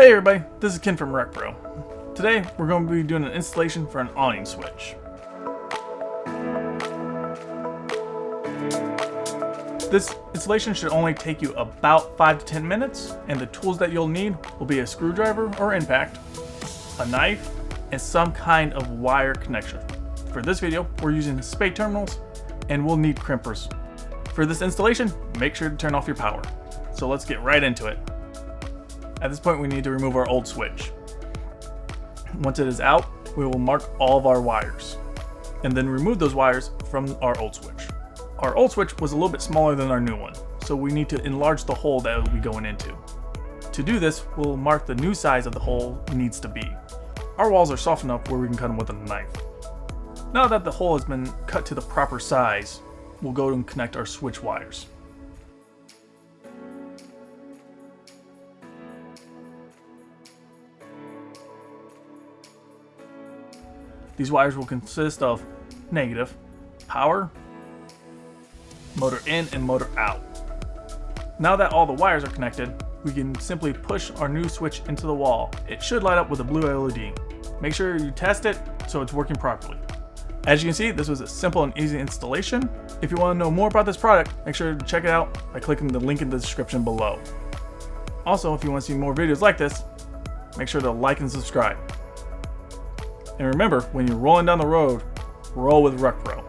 Hey everybody, this is Ken from RecPro. Today we're going to be doing an installation for an awning switch. This installation should only take you about 5 to 10 minutes, and the tools that you'll need will be a screwdriver or impact, a knife, and some kind of wire connection. For this video, we're using Spade Terminals, and we'll need crimpers. For this installation, make sure to turn off your power. So let's get right into it. At this point, we need to remove our old switch. Once it is out, we will mark all of our wires, and then remove those wires from our old switch. Our old switch was a little bit smaller than our new one, so we need to enlarge the hole that it will be going into. To do this, we'll mark the new size of the hole needs to be. Our walls are soft enough where we can cut them with a knife. Now that the hole has been cut to the proper size, we'll go and connect our switch wires. These wires will consist of negative, power, motor in and motor out. Now that all the wires are connected, we can simply push our new switch into the wall. It should light up with a blue LED. Make sure you test it so it's working properly. As you can see, this was a simple and easy installation. If you want to know more about this product, make sure to check it out by clicking the link in the description below. Also, if you want to see more videos like this, make sure to like and subscribe. And remember, when you're rolling down the road, roll with RecPro.